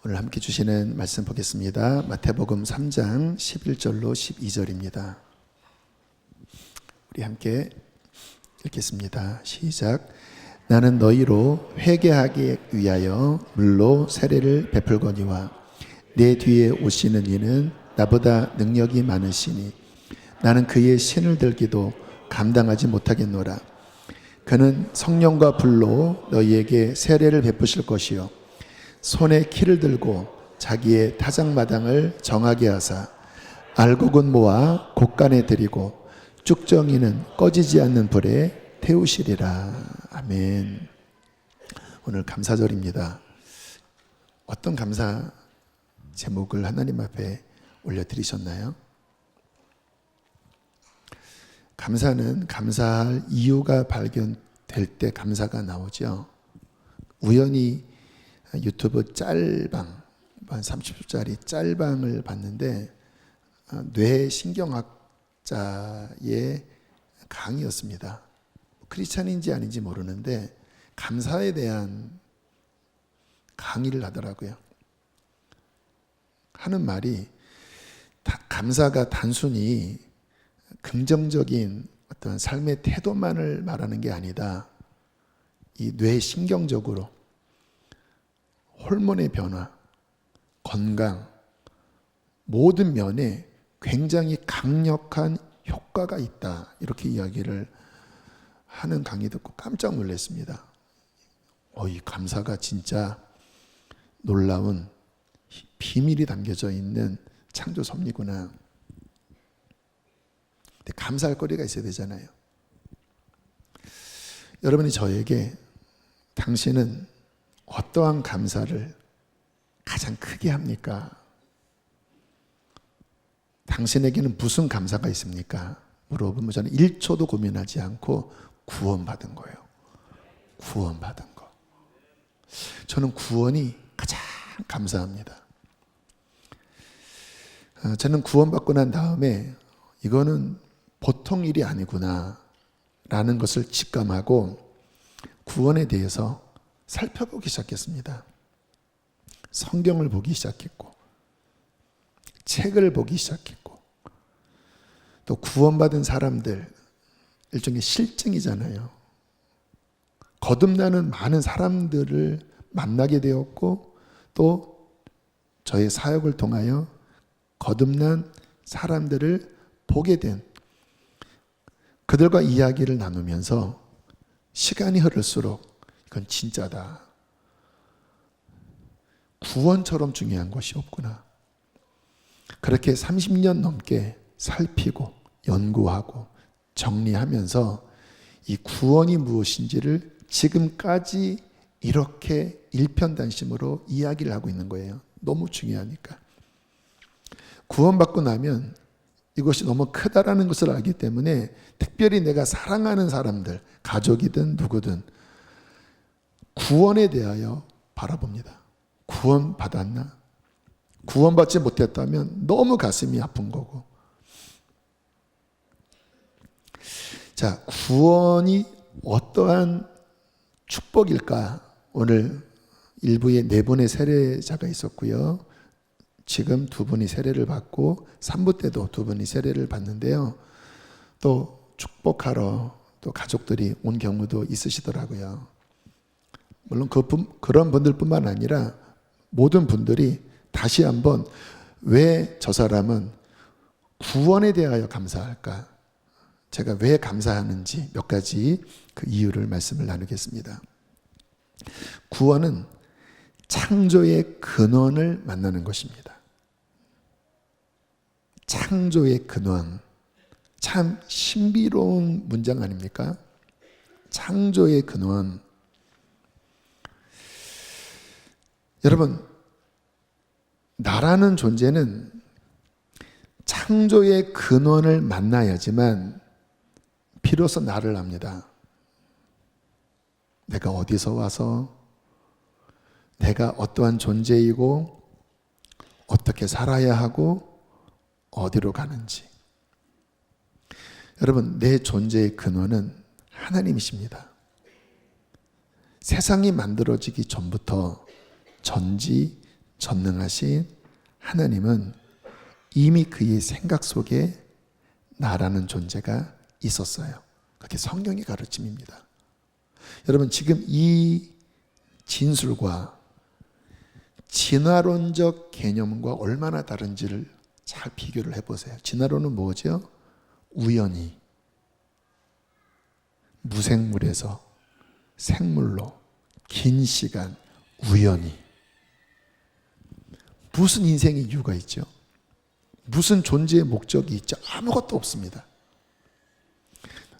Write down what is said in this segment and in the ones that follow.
오늘 함께 주시는 말씀 보겠습니다. 마태복음 3장 11절로 12절입니다. 우리 함께 읽겠습니다. 시작. 나는 너희로 회개하기 위하여 물로 세례를 베풀거니와 내 뒤에 오시는 이는 나보다 능력이 많으시니 나는 그의 신을 들기도 감당하지 못하겠노라. 그는 성령과 불로 너희에게 세례를 베푸실 것이요 손에 키를 들고 자기의 타작마당을 정하게 하사 알곡은 모아 곳간에 들이고 쭉정이는 꺼지지 않는 불에 태우시리라. 아멘. 오늘 감사절입니다. 어떤 감사 제목을 하나님 앞에 올려드리셨나요? 감사는 감사할 이유가 발견될 때 감사가 나오죠. 우연히 유튜브 짤방, 한 30초짜리 짤방을 봤는데 뇌신경학자의 강의였습니다. 크리스찬인지 아닌지 모르는데 감사에 대한 강의를 하더라고요. 하는 말이 감사가 단순히 긍정적인 어떤 삶의 태도만을 말하는 게 아니다. 이 뇌신경적으로 호르몬의 변화, 건강, 모든 면에 굉장히 강력한 효과가 있다. 이렇게 이야기를 하는 강의 듣고 깜짝 놀랐습니다. 이 감사가 진짜 놀라운 비밀이 담겨져 있는 창조 섭리구나. 근데 감사할 거리가 있어야 되잖아요. 여러분이 저에게 당신은 어떠한 감사를 가장 크게 합니까? 당신에게는 무슨 감사가 있습니까? 물어보면 저는 1초도 고민하지 않고 구원받은 거예요. 구원받은 거. 저는 구원이 가장 감사합니다. 저는 구원받고 난 다음에 이거는 보통 일이 아니구나 라는 것을 직감하고 구원에 대해서 살펴보기 시작했습니다. 성경을 보기 시작했고 책을 보기 시작했고 또 구원받은 사람들 일종의 실증이잖아요. 거듭나는 많은 사람들을 만나게 되었고 또 저의 사역을 통하여 거듭난 사람들을 보게 된 그들과 이야기를 나누면서 시간이 흐를수록 이건 진짜다. 구원처럼 중요한 것이 없구나. 그렇게 30년 넘게 살피고 연구하고 정리하면서 이 구원이 무엇인지를 지금까지 이렇게 일편단심으로 이야기를 하고 있는 거예요. 너무 중요하니까. 구원받고 나면 이것이 너무 크다라는 것을 알기 때문에 특별히 내가 사랑하는 사람들, 가족이든 누구든 구원에 대하여 바라봅니다. 구원받았나? 구원받지 못했다면 너무 가슴이 아픈 거고. 자, 구원이 어떠한 축복일까? 오늘 일부에 4분의 세례자가 있었고요. 지금 2분이 세례를 받고 3부 때도 2분이 세례를 받는데요. 또 축복하러 또 가족들이 온 경우도 있으시더라고요. 물론 그런 분들뿐만 아니라 모든 분들이 다시 한번 왜 저 사람은 구원에 대하여 감사할까? 제가 왜 감사하는지 몇 가지 그 이유를 말씀을 나누겠습니다. 구원은 창조의 근원을 만나는 것입니다. 창조의 근원. 참 신비로운 문장 아닙니까? 창조의 근원. 여러분, 나라는 존재는 창조의 근원을 만나야지만 비로소 나를 압니다. 내가 어디서 와서 내가 어떠한 존재이고 어떻게 살아야 하고 어디로 가는지. 여러분, 내 존재의 근원은 하나님이십니다. 세상이 만들어지기 전부터 전지 전능하신 하나님은 이미 그의 생각 속에 나라는 존재가 있었어요. 그게 성경의 가르침입니다. 여러분, 지금 이 진술과 진화론적 개념과 얼마나 다른지를 잘 비교를 해보세요. 진화론은 뭐죠? 우연히 무생물에서 생물로 긴 시간 우연히. 무슨 인생의 이유가 있죠? 무슨 존재의 목적이 있죠? 아무것도 없습니다.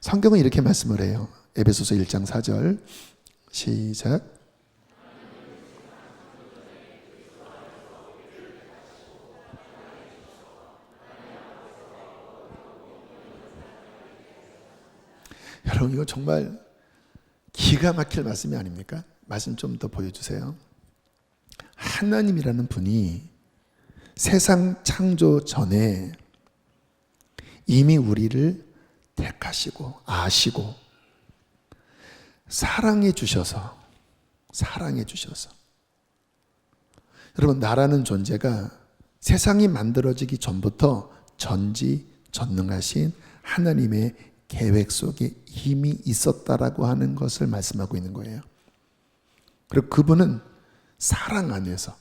성경은 이렇게 말씀을 해요. 에베소서 1장 4절 시작. 여러분, 이거 정말 기가 막힐 말씀이 아닙니까? 말씀 좀 더 보여주세요. 하나님이라는 분이 세상 창조 전에 이미 우리를 택하시고 아시고 사랑해 주셔서 여러분, 나라는 존재가 세상이 만들어지기 전부터 전지전능하신 하나님의 계획 속에 이미 있었다라고 하는 것을 말씀하고 있는 거예요. 그리고 그분은 사랑 안에서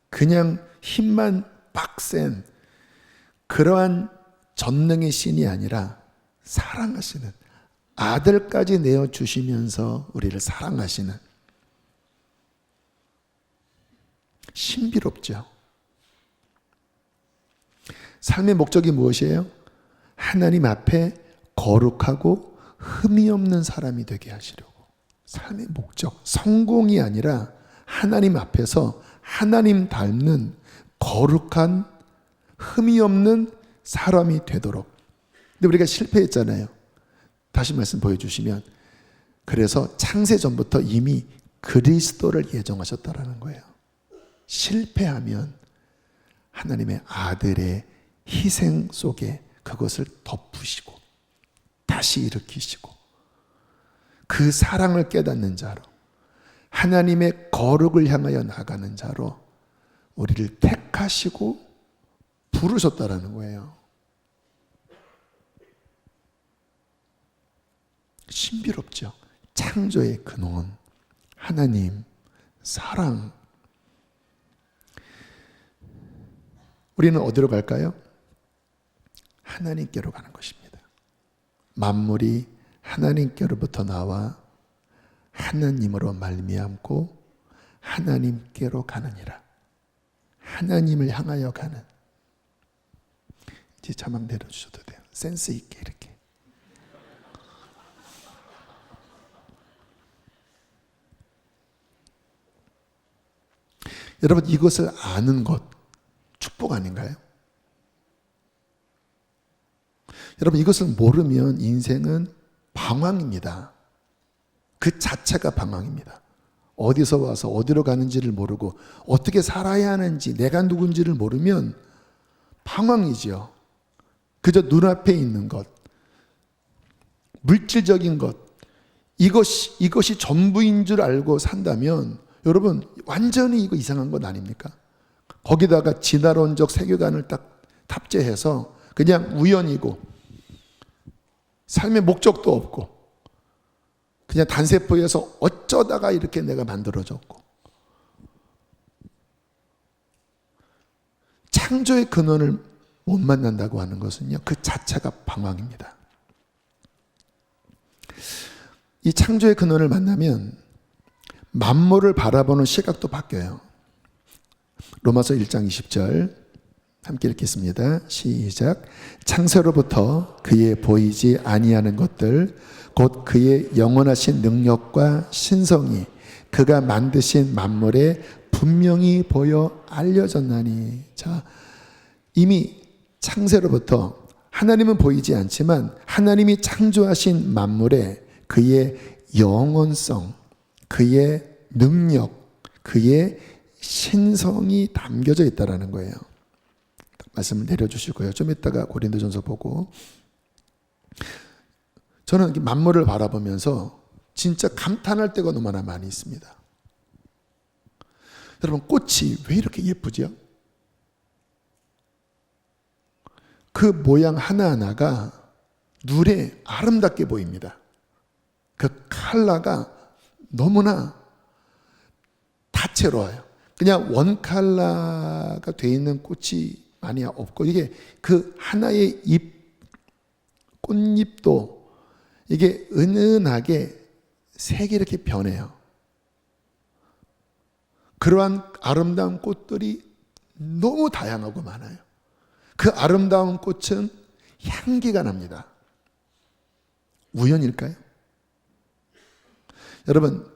그냥 힘만 빡센 그러한 전능의 신이 아니라 사랑하시는, 아들까지 내어주시면서 우리를 사랑하시는, 신비롭죠. 삶의 목적이 무엇이에요? 하나님 앞에 거룩하고 흠이 없는 사람이 되게 하시려고. 삶의 목적, 성공이 아니라 하나님 앞에서 하나님 닮는 거룩한 흠이 없는 사람이 되도록. 근데 우리가 실패했잖아요. 다시 말씀 보여주시면, 그래서 창세 전부터 이미 그리스도를 예정하셨다라는 거예요. 실패하면 하나님의 아들의 희생 속에 그것을 덮으시고 다시 일으키시고 그 사랑을 깨닫는 자로, 하나님의 거룩을 향하여 나가는 자로 우리를 택하시고 부르셨다라는 거예요. 신비롭죠. 창조의 근원, 하나님, 사랑. 우리는 어디로 갈까요? 하나님께로 가는 것입니다. 만물이 하나님께로부터 나와 하나님으로 말미암고 하나님께로 가느니라. 하나님을 향하여 가는. 이제 자막 내려주셔도 돼요. 센스 있게 이렇게. 여러분, 이것을 아는 것 축복 아닌가요? 여러분, 이것을 모르면 인생은 방황입니다. 그 자체가 방황입니다. 어디서 와서 어디로 가는지를 모르고 어떻게 살아야 하는지, 내가 누군지를 모르면 방황이죠. 그저 눈앞에 있는 것, 물질적인 것, 이것이 전부인 줄 알고 산다면 여러분, 완전히 이거 이상한 것 아닙니까? 거기다가 진화론적 세계관을 딱 탑재해서 그냥 우연이고 삶의 목적도 없고 그냥 단세포에서 어쩌다가 이렇게 내가 만들어졌고, 창조의 근원을 못 만난다고 하는 것은요, 그 자체가 방황입니다. 이 창조의 근원을 만나면 만물을 바라보는 시각도 바뀌어요. 로마서 1장 20절 함께 읽겠습니다. 시작. 창세로부터 그의 보이지 아니하는 것들 곧 그의 영원하신 능력과 신성이 그가 만드신 만물에 분명히 보여 알려졌나니. 자, 이미 창세로부터 하나님은 보이지 않지만 하나님이 창조하신 만물에 그의 영원성, 그의 능력, 그의 신성이 담겨져 있다라는 거예요. 말씀을 내려주시고요. 좀 이따가 고린도전서 보고. 저는 만물을 바라보면서 진짜 감탄할 때가 너무나 많이 있습니다. 여러분, 꽃이 왜 이렇게 예쁘죠? 그 모양 하나하나가 눈에 아름답게 보입니다. 그 컬러가 너무나 다채로워요. 그냥 원 컬러가 되어 있는 꽃이 많이 없고, 이게 그 하나의 꽃잎도 이게 은은하게 색이 이렇게 변해요. 그러한 아름다운 꽃들이 너무 다양하고 많아요. 그 아름다운 꽃은 향기가 납니다. 우연일까요? 여러분,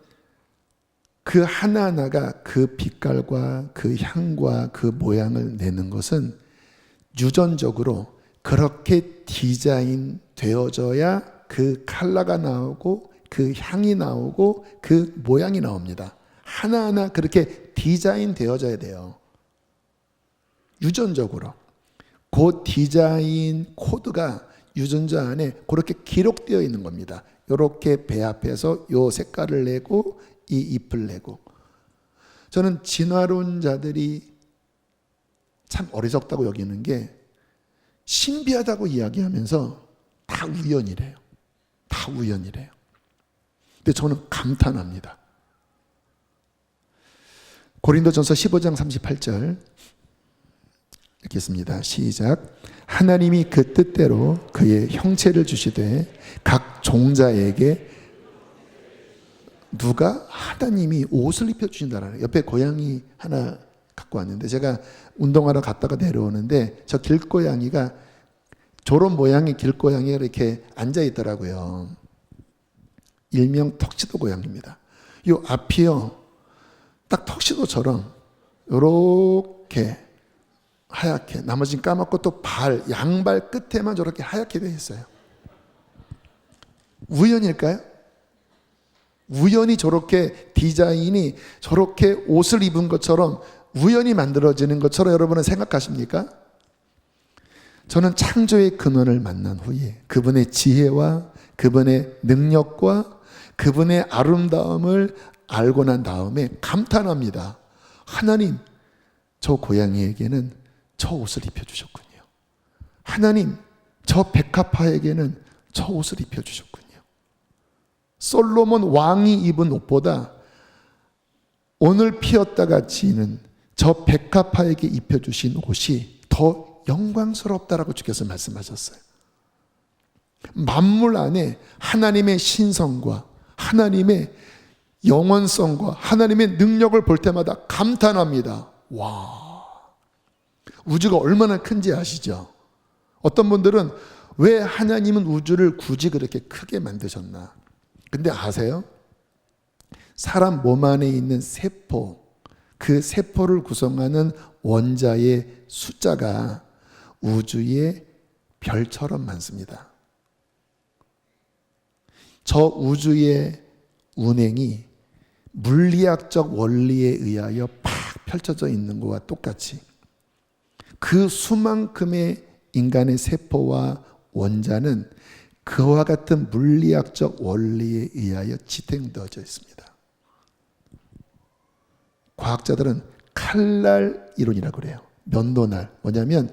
그 하나하나가 그 빛깔과 그 향과 그 모양을 내는 것은 유전적으로 그렇게 디자인 되어져야 그 컬러가 나오고 그 향이 나오고 그 모양이 나옵니다. 하나하나 그렇게 디자인 되어져야 돼요. 유전적으로. 그 디자인 코드가 유전자 안에 그렇게 기록되어 있는 겁니다. 이렇게 배 앞에서 요 색깔을 내고 이 잎을 내고. 저는 진화론자들이 참 어리석다고 여기는 게 신비하다고 이야기하면서 다 우연이래요. 다 우연이래요. 근데 저는 감탄합니다. 고린도전서 15장 38절 읽겠습니다. 시작. 하나님이 그 뜻대로 그의 형체를 주시되 각 종자에게 누가? 하나님이 옷을 입혀주신다라는. 옆에 고양이 하나 갖고 왔는데, 제가 운동하러 갔다가 내려오는데 저 길고양이가 저런 모양의 길고양이가 이렇게 앉아 있더라고요. 일명 턱시도 고양이입니다. 이 앞이요, 딱 턱시도처럼 이렇게 하얗게, 나머지는 까맣고 또 양발 끝에만 저렇게 하얗게 되어 있어요. 우연일까요? 우연히 저렇게 디자인이 저렇게 옷을 입은 것처럼 우연히 만들어지는 것처럼 여러분은 생각하십니까? 저는 창조의 근원을 만난 후에 그분의 지혜와 그분의 능력과 그분의 아름다움을 알고 난 다음에 감탄합니다. 하나님, 저 고양이에게는 저 옷을 입혀주셨군요. 하나님, 저 백합화에게는 저 옷을 입혀주셨군요. 솔로몬 왕이 입은 옷보다 오늘 피었다가 지는 저 백합화에게 입혀주신 옷이 더 영광스럽다라고 주께서 말씀하셨어요. 만물 안에 하나님의 신성과 하나님의 영원성과 하나님의 능력을 볼 때마다 감탄합니다. 와, 우주가 얼마나 큰지 아시죠? 어떤 분들은 왜 하나님은 우주를 굳이 그렇게 크게 만드셨나? 근데 아세요? 사람 몸 안에 있는 세포, 그 세포를 구성하는 원자의 숫자가 우주의 별처럼 많습니다. 저 우주의 운행이 물리학적 원리에 의하여 팍 펼쳐져 있는 것과 똑같이 그 수만큼의 인간의 세포와 원자는 그와 같은 물리학적 원리에 의하여 지탱되어져 있습니다. 과학자들은 칼날 이론이라고 그래요. 면도날. 뭐냐면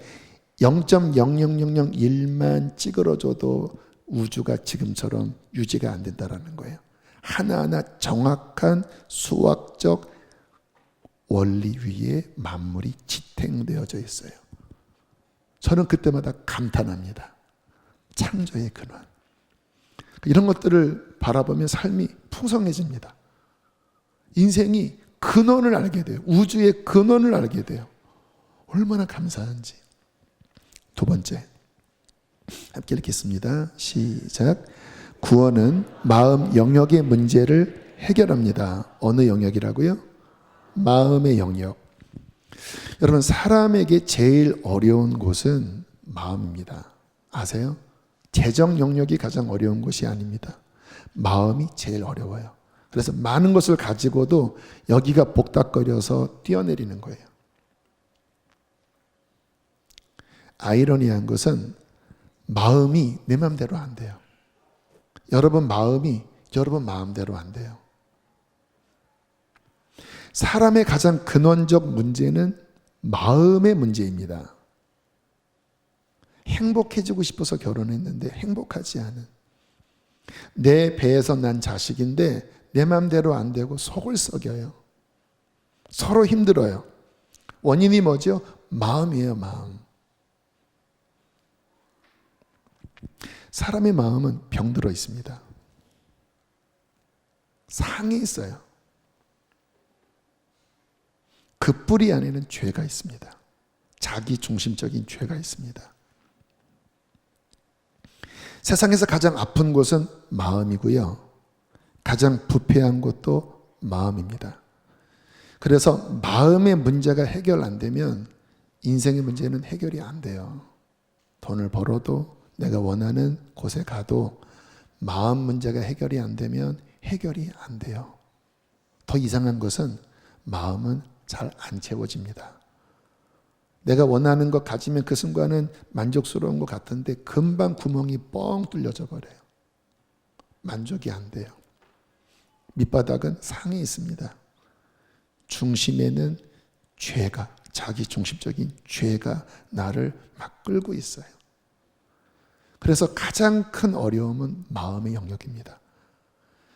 0.00001만 찌그러져도 우주가 지금처럼 유지가 안 된다는 거예요. 하나하나 정확한 수학적 원리 위에 만물이 지탱되어져 있어요. 저는 그때마다 감탄합니다. 창조의 근원. 이런 것들을 바라보면 삶이 풍성해집니다. 인생이 근원을 알게 돼요. 우주의 근원을 알게 돼요. 얼마나 감사한지. 두 번째, 함께 읽겠습니다. 시작. 구원은 마음 영역의 문제를 해결합니다. 어느 영역이라고요? 마음의 영역. 여러분, 사람에게 제일 어려운 곳은 마음입니다. 아세요? 재정 영역이 가장 어려운 것이 아닙니다. 마음이 제일 어려워요. 그래서 많은 것을 가지고도 여기가 복닥거려서 뛰어내리는 거예요. 아이러니한 것은 마음이 내 마음대로 안 돼요. 여러분 마음이 여러분 마음대로 안 돼요. 사람의 가장 근원적 문제는 마음의 문제입니다. 행복해지고 싶어서 결혼했는데 행복하지 않은, 내 배에서 난 자식인데 내 마음대로 안 되고 속을 썩여요. 서로 힘들어요. 원인이 뭐죠? 마음이에요, 마음. 사람의 마음은 병들어 있습니다. 상해 있어요. 그 뿌리 안에는 죄가 있습니다. 자기 중심적인 죄가 있습니다. 세상에서 가장 아픈 곳은 마음이고요. 가장 부패한 곳도 마음입니다. 그래서 마음의 문제가 해결 안 되면 인생의 문제는 해결이 안 돼요. 돈을 벌어도 내가 원하는 곳에 가도 마음 문제가 해결이 안 되면 해결이 안 돼요. 더 이상한 것은 마음은 잘 안 채워집니다. 내가 원하는 것 가지면 그 순간은 만족스러운 것 같은데 금방 구멍이 뻥 뚫려져 버려요. 만족이 안 돼요. 밑바닥은 상해 있습니다. 중심에는 죄가, 자기 중심적인 죄가 나를 막 끌고 있어요. 그래서 가장 큰 어려움은 마음의 영역입니다.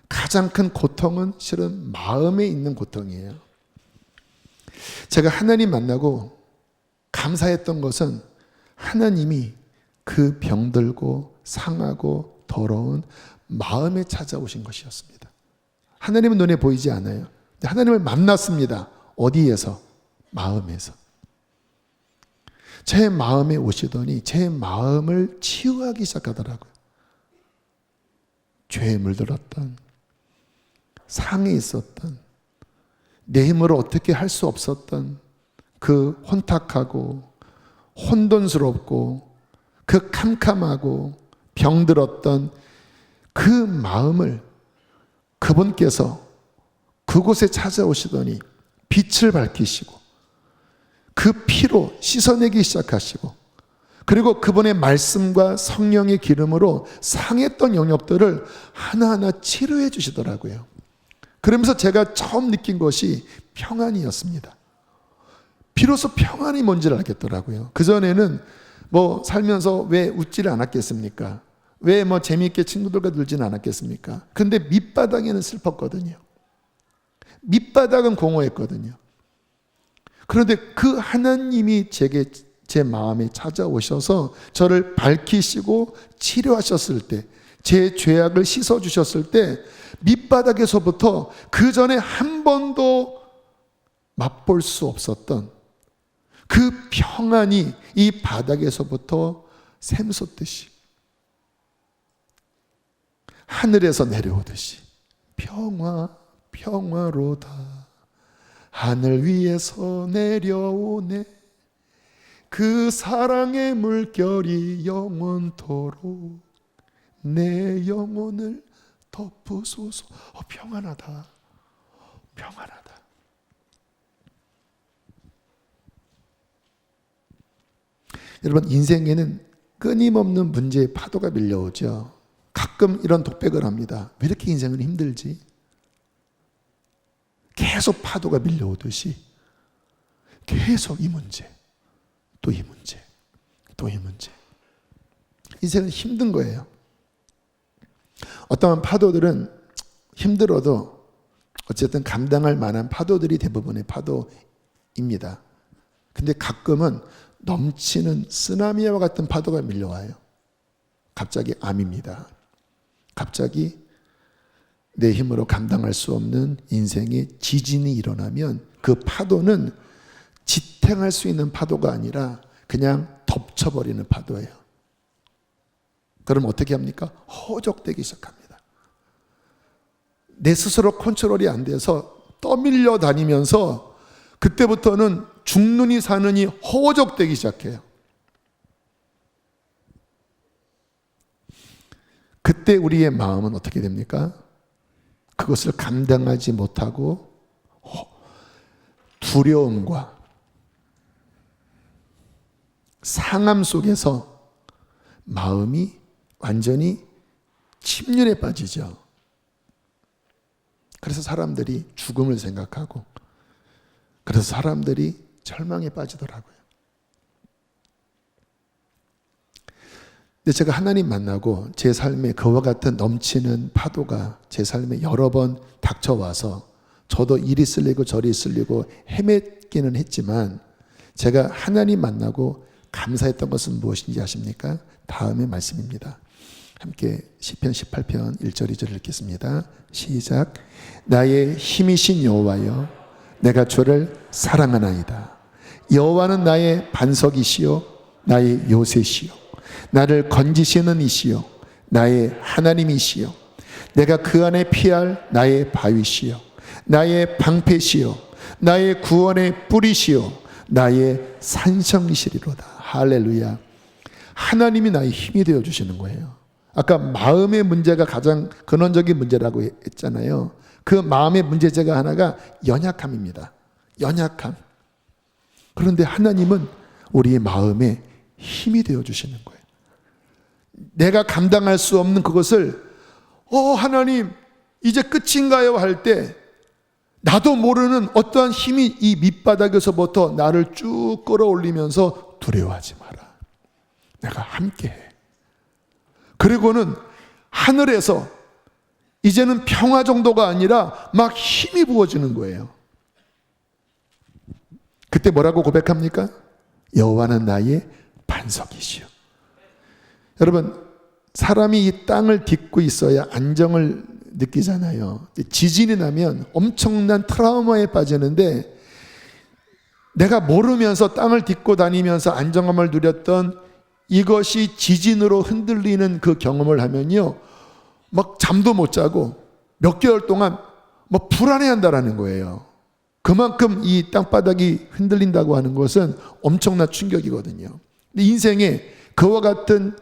가장 큰 고통은 실은 마음에 있는 고통이에요. 제가 하나님 만나고 감사했던 것은 하나님이 그 병들고 상하고 더러운 마음에 찾아오신 것이었습니다. 하나님은 눈에 보이지 않아요. 근데 하나님을 만났습니다. 어디에서? 마음에서. 제 마음에 오시더니 제 마음을 치유하기 시작하더라고요. 죄에 물들었던, 상해 있었던, 내 힘으로 어떻게 할 수 없었던 그 혼탁하고 혼돈스럽고 그 캄캄하고 병들었던 그 마음을 그분께서 그곳에 찾아오시더니 빛을 밝히시고 그 피로 씻어내기 시작하시고, 그리고 그분의 말씀과 성령의 기름으로 상했던 영역들을 하나하나 치료해 주시더라고요. 그러면서 제가 처음 느낀 것이 평안이었습니다. 비로소 평안이 뭔지를 알겠더라고요. 그전에는 뭐 살면서 왜 웃지를 않았겠습니까? 왜 뭐 재미있게 친구들과 놀지는 않았겠습니까? 근데 밑바닥에는 슬펐거든요. 밑바닥은 공허했거든요. 그런데 그 하나님이 제 마음에 찾아오셔서 저를 밝히시고 치료하셨을 때, 제 죄악을 씻어주셨을 때 밑바닥에서부터 그 전에 한 번도 맛볼 수 없었던 그 평안이 이 바닥에서부터 샘솟듯이 하늘에서 내려오듯이 평화로다 하늘 위에서 내려오네 그 사랑의 물결이 영원토록 내 영혼을 덮으소서. 평안하다. 여러분, 인생에는 끊임없는 문제의 파도가 밀려오죠. 가끔 이런 독백을 합니다. 왜 이렇게 인생은 힘들지? 계속 파도가 밀려오듯이 계속 이 문제, 또 이 문제, 또 이 문제. 인생은 힘든 거예요. 어떠한 파도들은 힘들어도 어쨌든 감당할 만한 파도들이 대부분의 파도입니다. 근데 가끔은 넘치는 쓰나미와 같은 파도가 밀려와요. 갑자기 암입니다. 갑자기 내 힘으로 감당할 수 없는 인생의 지진이 일어나면 그 파도는 지탱할 수 있는 파도가 아니라 그냥 덮쳐버리는 파도예요. 그럼 어떻게 합니까? 허적되기 시작합니다. 내 스스로 컨트롤이 안 돼서 떠밀려 다니면서 그때부터는 죽느니 사느니 허적되기 시작해요. 그때 우리의 마음은 어떻게 됩니까? 그것을 감당하지 못하고 두려움과 상함 속에서 마음이 완전히 침륜에 빠지죠. 그래서 사람들이 죽음을 생각하고 그래서 사람들이 절망에 빠지더라고요. 근데 제가 하나님 만나고 제 삶에 그와 같은 넘치는 파도가 제 삶에 여러 번 닥쳐와서 저도 이리 쓸리고 저리 쓸리고 헤맸기는 했지만 제가 하나님 만나고 감사했던 것은 무엇인지 아십니까? 다음의 말씀입니다. 함께 시편 18편 1절 2절 읽겠습니다. 시작. 나의 힘이신 여호와여, 내가 주를 사랑하나이다. 여호와는 나의 반석이시요 나의 요새시요 나를 건지시는 이시요 나의 하나님이시요 내가 그 안에 피할 나의 바위시요 나의 방패시요 나의 구원의 뿌리시요 나의 산성이시리로다. 할렐루야. 하나님이 나의 힘이 되어주시는 거예요. 아까 마음의 문제가 가장 근원적인 문제라고 했잖아요. 그 마음의 문제 제가 하나가 연약함입니다. 연약함. 그런데 하나님은 우리의 마음에 힘이 되어주시는 거예요. 내가 감당할 수 없는 그것을 하나님 이제 끝인가요? 할 때 나도 모르는 어떠한 힘이 이 밑바닥에서부터 나를 쭉 끌어올리면서 두려워하지 마라. 내가 함께해. 그리고는 하늘에서 이제는 평화 정도가 아니라 막 힘이 부어지는 거예요. 그때 뭐라고 고백합니까? 여호와는 나의 반석이시오. 여러분, 사람이 이 땅을 딛고 있어야 안정을 느끼잖아요. 지진이 나면 엄청난 트라우마에 빠지는데 내가 모르면서 땅을 딛고 다니면서 안정감을 누렸던 이것이 지진으로 흔들리는 그 경험을 하면요, 막 잠도 못 자고 몇 개월 동안 막 불안해한다라는 거예요. 그만큼 이 땅바닥이 흔들린다고 하는 것은 엄청난 충격이거든요. 근데 인생에 그와 같은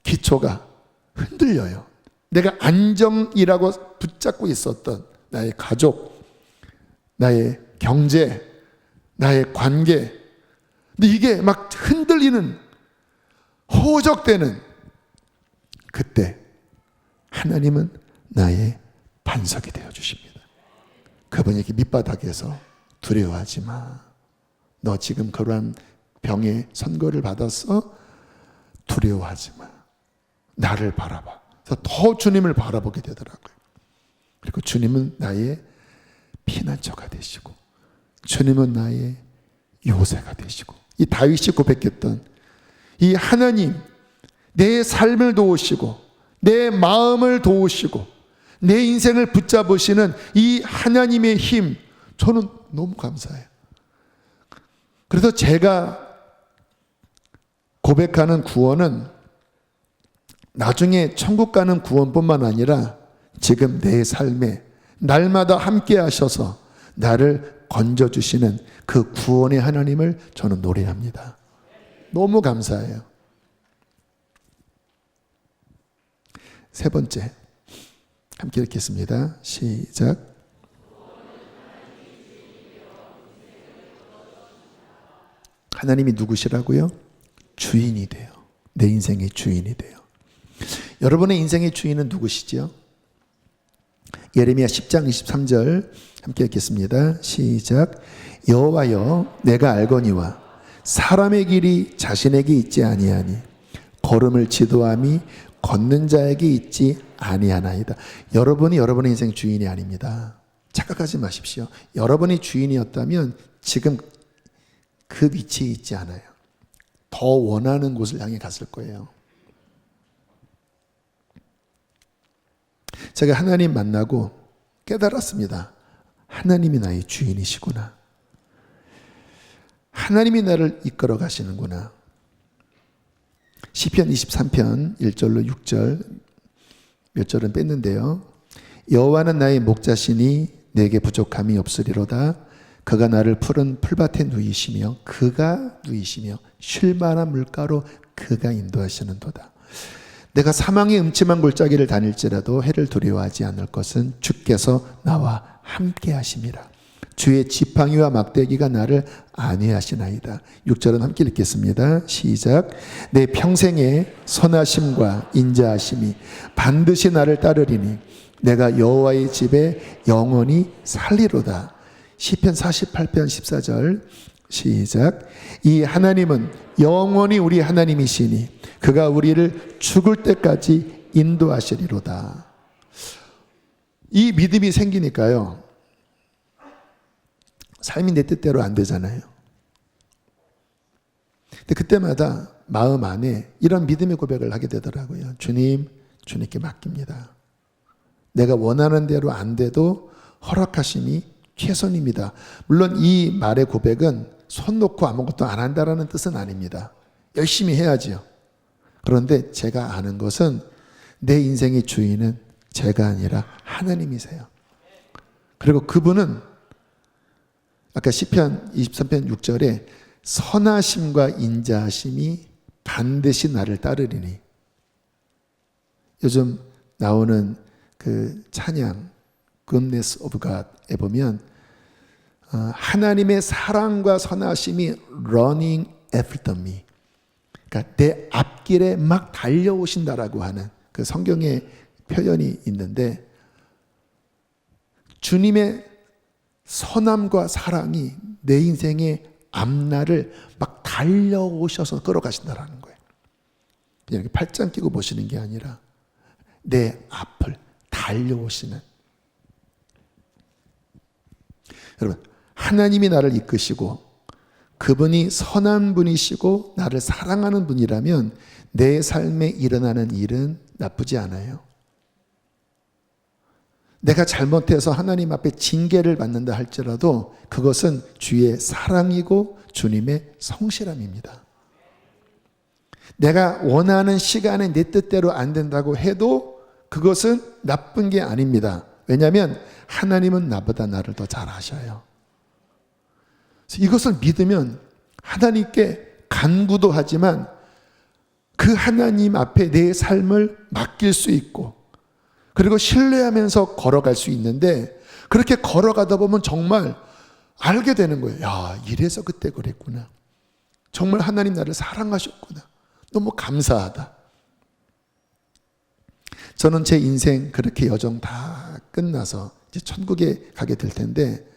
기초가 흔들려요. 내가 안정이라고 붙잡고 있었던 나의 가족, 나의 경제, 나의 관계, 근데 이게 막 흔들리는, 호적되는 그때 하나님은 나의 반석이 되어주십니다. 그분에게 밑바닥에서 두려워하지 마. 너 지금 그러한 병의 선고를 받았어? 두려워하지 마. 나를 바라봐. 그래서 더 주님을 바라보게 되더라고요. 그리고 주님은 나의 피난처가 되시고 주님은 나의 요새가 되시고, 이 다윗이 고백했던 이 하나님, 내 삶을 도우시고 내 마음을 도우시고 내 인생을 붙잡으시는 이 하나님의 힘, 저는 너무 감사해요. 그래서 제가 고백하는 구원은 나중에 천국 가는 구원뿐만 아니라 지금 내 삶에 날마다 함께 하셔서 나를 건져주시는 그 구원의 하나님을 저는 노래합니다. 너무 감사해요. 세 번째, 함께 읽겠습니다. 시작. 하나님이 누구시라고요? 주인이 돼요. 내 인생의 주인이 돼요. 여러분의 인생의 주인은 누구시죠? 예레미야 10장 23절 함께 읽겠습니다. 시작. 여호와여, 내가 알거니와 사람의 길이 자신에게 있지 아니하니 걸음을 지도함이 걷는 자에게 있지 아니하나이다. 여러분이 여러분의 인생 주인이 아닙니다. 착각하지 마십시오. 여러분이 주인이었다면 지금 그 위치에 있지 않아요. 더 원하는 곳을 향해 갔을 거예요. 제가 하나님 만나고 깨달았습니다. 하나님이 나의 주인이시구나. 하나님이 나를 이끌어 가시는구나. 시편 23편 1절로 6절, 몇 절은 뺐는데요. 여호와는 나의 목자시니 내게 부족함이 없으리로다. 그가 나를 푸른 풀밭에 누이시며 쉴 만한 물가로 그가 인도하시는도다. 내가 사망의 음침한 골짜기를 다닐지라도 해를 두려워하지 않을 것은 주께서 나와 함께 하심이라. 주의 지팡이와 막대기가 나를 안위하시나이다. 6절은 함께 읽겠습니다. 시작. 내 평생의 선하심과 인자하심이 반드시 나를 따르리니 내가 여호와의 집에 영원히 살리로다. 시편 48편 14절 시작. 이 하나님은 영원히 우리 하나님이시니 그가 우리를 죽을 때까지 인도하시리로다. 이 믿음이 생기니까요, 삶이 내 뜻대로 안 되잖아요. 근데 그때마다 마음 안에 이런 믿음의 고백을 하게 되더라고요. 주님, 주님께 맡깁니다. 내가 원하는 대로 안 돼도 허락하심이 최선입니다. 물론 이 말의 고백은 손 놓고 아무것도 안 한다라는 뜻은 아닙니다. 열심히 해야지요. 그런데 제가 아는 것은 내 인생의 주인은 제가 아니라 하나님이세요. 그리고 그분은 아까 시편 23편 6절에 선하심과 인자하심이 반드시 나를 따르리니, 요즘 나오는 그 찬양 Goodness of God에 보면 하나님의 사랑과 선하심이 running after me, 그러니까 내 앞길에 막 달려오신다라고 하는 그 성경의 표현이 있는데, 주님의 선함과 사랑이 내 인생의 앞날을 막 달려오셔서 끌어가신다라는 거예요. 그냥 이렇게 팔짱 끼고 보시는 게 아니라 내 앞을 달려오시는. 여러분, 하나님이 나를 이끄시고 그분이 선한 분이시고 나를 사랑하는 분이라면 내 삶에 일어나는 일은 나쁘지 않아요. 내가 잘못해서 하나님 앞에 징계를 받는다 할지라도 그것은 주의 사랑이고 주님의 성실함입니다. 내가 원하는 시간에 내 뜻대로 안 된다고 해도 그것은 나쁜 게 아닙니다. 왜냐하면 하나님은 나보다 나를 더 잘 아셔요. 이것을 믿으면 하나님께 간구도 하지만 그 하나님 앞에 내 삶을 맡길 수 있고, 그리고 신뢰하면서 걸어갈 수 있는데, 그렇게 걸어가다 보면 정말 알게 되는 거예요. 야, 이래서 그때 그랬구나. 정말 하나님 나를 사랑하셨구나. 너무 감사하다. 저는 제 인생 그렇게 여정 다 끝나서 이제 천국에 가게 될 텐데,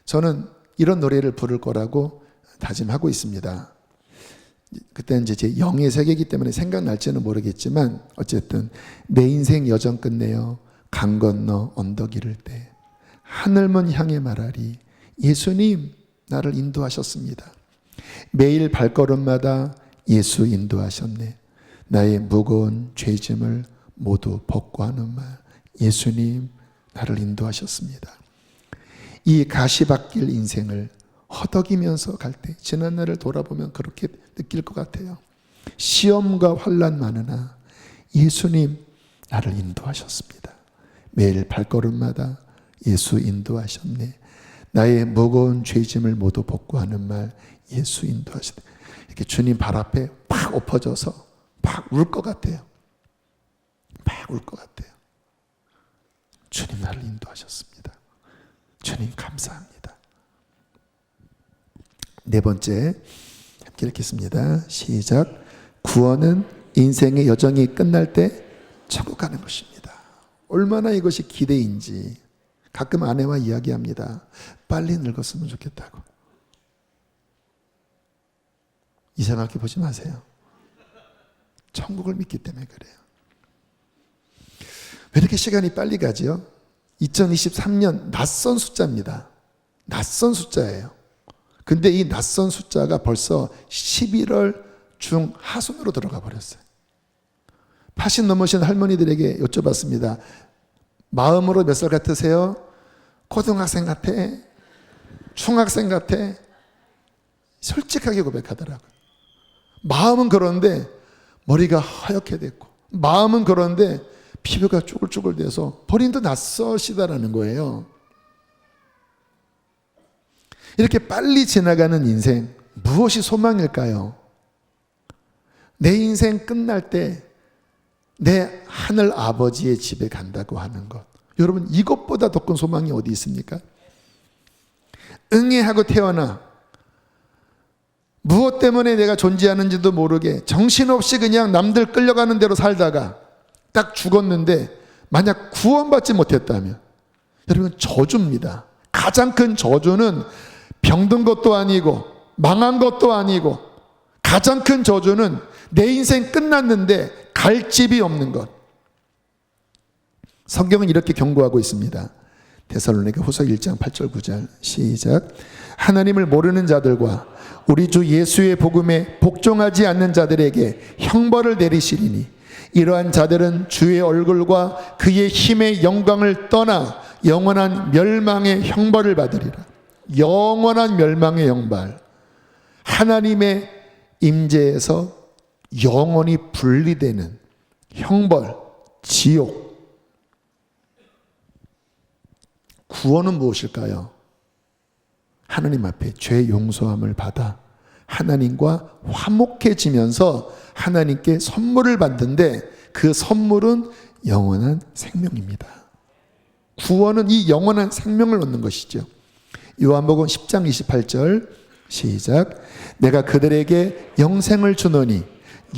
저는 이런 노래를 부를 거라고 다짐하고 있습니다. 그때는 이제 제 영의 세계이기 때문에 생각날지는 모르겠지만, 어쨌든 내 인생 여정 끝내어 강 건너 언덕 이를 때 하늘문 향해 말하리 예수님 나를 인도하셨습니다. 매일 발걸음마다 예수 인도하셨네. 나의 무거운 죄짐을 모두 벗고 하는 말 예수님 나를 인도하셨습니다. 이 가시밭길 인생을 허덕이면서 갈 때 지난 날을 돌아보면 그렇게 느낄 것 같아요. 시험과 환난 많으나 예수님 나를 인도하셨습니다. 매일 발걸음마다 예수 인도하셨네. 나의 무거운 죄짐을 모두 벗고 하는 말 예수 인도하셨네. 이렇게 주님 발 앞에 팍 엎어져서 팍 울 것 같아요. 막 울 것 같아요. 주님 나를 인도하셨습니다. 주님 감사합니다. 네 번째, 함께 읽겠습니다. 시작. 구원은 인생의 여정이 끝날 때 천국 가는 것입니다. 얼마나 이것이 기대인지 가끔 아내와 이야기합니다. 빨리 늙었으면 좋겠다고. 이상하게 보지 마세요. 천국을 믿기 때문에 그래요. 왜 이렇게 시간이 빨리 가지요? 2023년 낯선 숫자입니다. 낯선 숫자예요. 근데 이 낯선 숫자가 벌써 11월 중하순으로 들어가 버렸어요. 80 넘으신 할머니들에게 여쭤봤습니다. 마음으로 몇 살 같으세요? 고등학생 같아? 중학생 같아? 솔직하게 고백하더라고요. 마음은 그런데 머리가 하얗게 됐고, 마음은 그런데 피부가 쭈글쭈글 돼서 본인도 낯서시다라는 거예요. 이렇게 빨리 지나가는 인생, 무엇이 소망일까요? 내 인생 끝날 때 내 하늘 아버지의 집에 간다고 하는 것. 여러분, 이것보다 더 큰 소망이 어디 있습니까? 응애하고 태어나 무엇 때문에 내가 존재하는지도 모르게 정신없이 그냥 남들 끌려가는 대로 살다가 딱 죽었는데 만약 구원받지 못했다면, 여러분 저주입니다. 가장 큰 저주는 병든 것도 아니고 망한 것도 아니고, 가장 큰 저주는 내 인생 끝났는데 갈 집이 없는 것. 성경은 이렇게 경고하고 있습니다. 데살로니가 후서 1장 8절 9절 시작. 하나님을 모르는 자들과 우리 주 예수의 복음에 복종하지 않는 자들에게 형벌을 내리시리니 이러한 자들은 주의 얼굴과 그의 힘의 영광을 떠나 영원한 멸망의 형벌을 받으리라. 영원한 멸망의 형벌. 하나님의 임재에서 영원히 분리되는 형벌, 지옥. 구원은 무엇일까요? 하나님 앞에 죄 용서함을 받아 하나님과 화목해지면서 하나님께 선물을 받는데, 그 선물은 영원한 생명입니다. 구원은 이 영원한 생명을 얻는 것이죠. 요한복음 10장 28절 시작. 내가 그들에게 영생을 주노니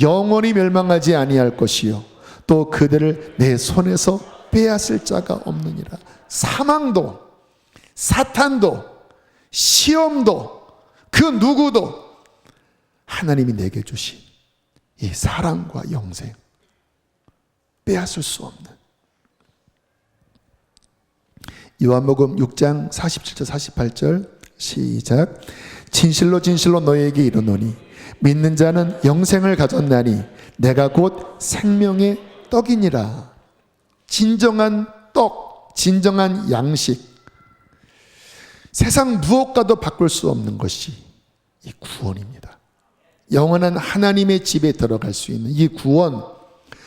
영원히 멸망하지 아니할 것이요 또 그들을 내 손에서 빼앗을 자가 없느니라. 사망도, 사탄도, 시험도, 그 누구도 하나님이 내게 주신 이 사랑과 영생, 빼앗을 수 없는. 요한복음 6장 47절 48절 시작. 진실로 진실로 너희에게 이르노니 믿는 자는 영생을 가졌나니 내가 곧 생명의 떡이니라. 진정한 떡, 진정한 양식, 세상 무엇과도 바꿀 수 없는 것이 이 구원입니다. 영원한 하나님의 집에 들어갈 수 있는 이 구원,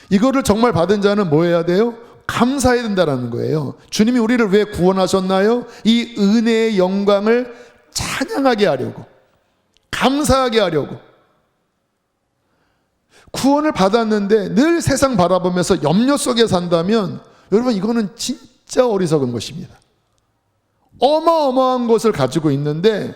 이거를 정말 받은 자는 뭐 해야 돼요? 감사해야 된다는 거예요. 주님이 우리를 왜 구원하셨나요? 이 은혜의 영광을 찬양하게 하려고, 감사하게 하려고. 구원을 받았는데 늘 세상 바라보면서 염려 속에 산다면 여러분, 이거는 진짜 어리석은 것입니다. 어마어마한 것을 가지고 있는데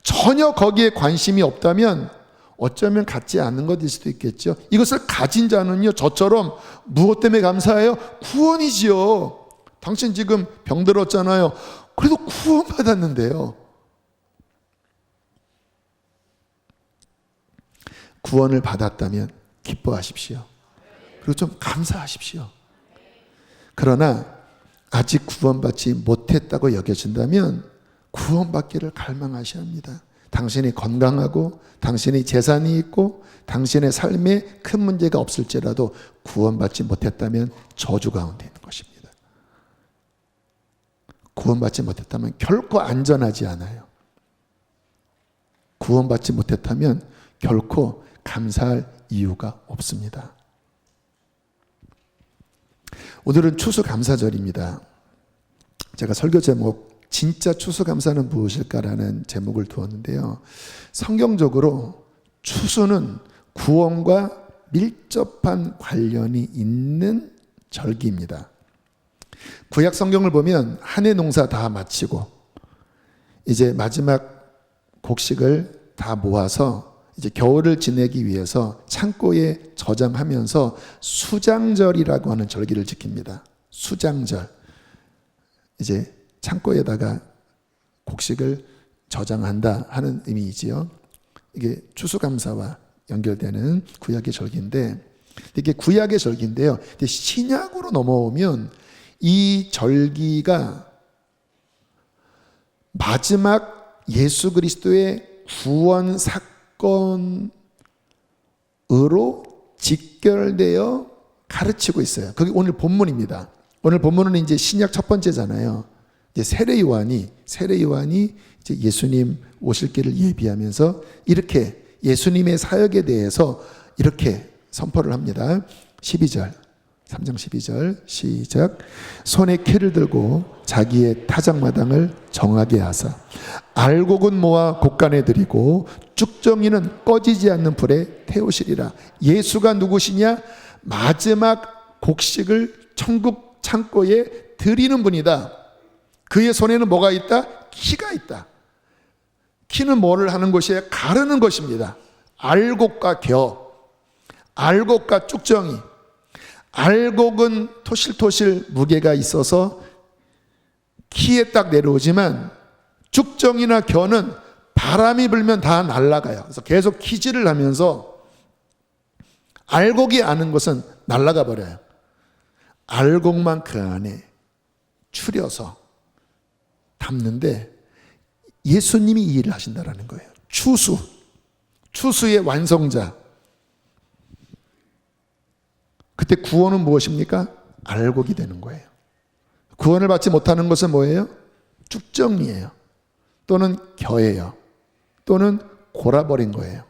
전혀 거기에 관심이 없다면 어쩌면 갖지 않는 것일 수도 있겠죠. 이것을 가진 자는요, 저처럼 무엇 때문에 감사해요? 구원이지요. 당신 지금 병들었잖아요. 그래도 구원 받았는데요. 구원을 받았다면 기뻐하십시오. 그리고 좀 감사하십시오. 그러나 아직 구원받지 못했다고 여겨진다면 구원받기를 갈망하셔야 합니다. 당신이 건강하고 당신의 재산이 있고 당신의 삶에 큰 문제가 없을지라도 구원받지 못했다면 저주 가운데 있는 것입니다. 구원받지 못했다면 결코 안전하지 않아요. 구원받지 못했다면 결코 감사할 이유가 없습니다. 오늘은 추수감사절입니다. 제가 설교 제목 진짜 추수감사는 무엇일까라는 제목을 두었는데요. 성경적으로 추수는 구원과 밀접한 관련이 있는 절기입니다. 구약 성경을 보면 한 해 농사 다 마치고 이제 마지막 곡식을 다 모아서 이제 겨울을 지내기 위해서 창고에 저장하면서 수장절이라고 하는 절기를 지킵니다. 수장절. 이제 창고에다가 곡식을 저장한다 하는 의미이지요. 이게 추수감사와 연결되는 구약의 절기인데, 이게 구약의 절기인데요. 신약으로 넘어오면 이 절기가 마지막 예수 그리스도의 구원 사건으로 직결되어 가르치고 있어요. 그게 오늘 본문입니다. 오늘 본문은 이제 신약 첫 번째잖아요. 이제 세례 요한이 이제 예수님 오실 길을 예비하면서 이렇게 예수님의 사역에 대해서 이렇게 선포를 합니다. 12절, 3장 12절 시작. 손에 키를 들고 자기의 타작마당을 정하게 하사 알곡은 모아 곡간에 들이고 쭉정이는 꺼지지 않는 불에 태우시리라. 예수가 누구시냐? 마지막 곡식을 천국 창고에 들이는 분이다. 그의 손에는 뭐가 있다? 키가 있다. 키는 뭐를 하는 것이에요? 가르는 것입니다. 알곡과 겨, 알곡과 쭉정이. 알곡은 토실토실 무게가 있어서 키에 딱 내려오지만 죽정이나 겨는 바람이 불면 다 날아가요. 그래서 계속 키질을 하면서 알곡이 아는 것은 날아가 버려요. 알곡만 그 안에 추려서 담는데 예수님이 이 일을 하신다라는 거예요. 추수의 완성자. 그때 구원은 무엇입니까? 알곡이 되는 거예요. 구원을 받지 못하는 것은 뭐예요? 쭉정이에요. 또는 겨예요. 또는 골아버린 거예요.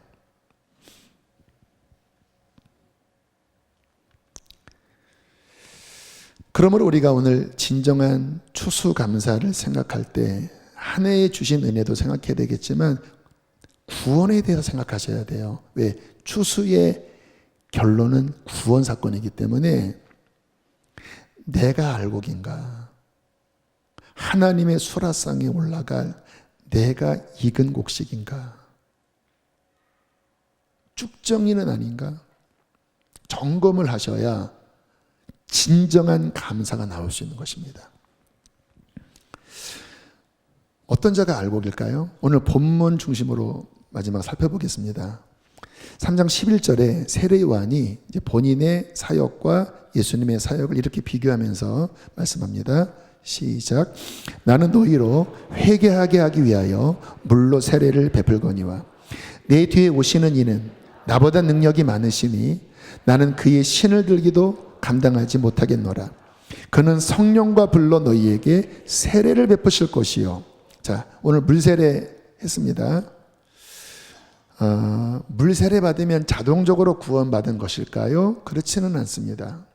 그러므로 우리가 오늘 진정한 추수감사를 생각할 때 한 해에 주신 은혜도 생각해야 되겠지만 구원에 대해서 생각하셔야 돼요. 왜? 추수의 결론은 구원 사건이기 때문에 내가 알곡인가? 하나님의 수라상에 올라갈 내가 익은 곡식인가? 쭉정이는 아닌가? 점검을 하셔야 진정한 감사가 나올 수 있는 것입니다. 어떤 자가 알곡일까요? 오늘 본문 중심으로 마지막 살펴보겠습니다. 3장 11절에 세례 요한이 이제 본인의 사역과 예수님의 사역을 이렇게 비교하면서 말씀합니다. 시작. 나는 너희로 회개하게 하기 위하여 물로 세례를 베풀거니와 내 뒤에 오시는 이는 나보다 능력이 많으시니 나는 그의 신을 들기도 감당하지 못하겠노라. 그는 성령과 불로 너희에게 세례를 베푸실 것이요. 자, 오늘 물세례 했습니다. 물세례 받으면 자동적으로 구원받은 것일까요? 그렇지는 않습니다.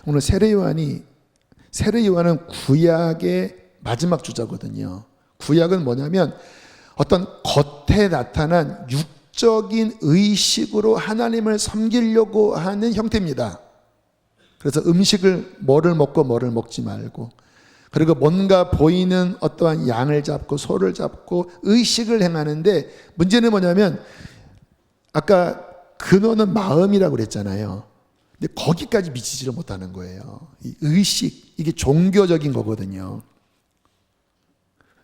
오늘 세례 요한은 구약의 마지막 주자거든요. 구약은 뭐냐면 어떤 겉에 나타난 육적인 의식으로 하나님을 섬기려고 하는 형태입니다. 그래서 음식을 뭐를 먹고 뭐를 먹지 말고, 그리고 뭔가 보이는 어떠한 양을 잡고 소를 잡고 의식을 행하는데, 문제는 뭐냐면 아까 근원은 마음이라고 그랬잖아요. 근데 거기까지 미치지를 못하는 거예요. 이 의식, 이게 종교적인 거거든요.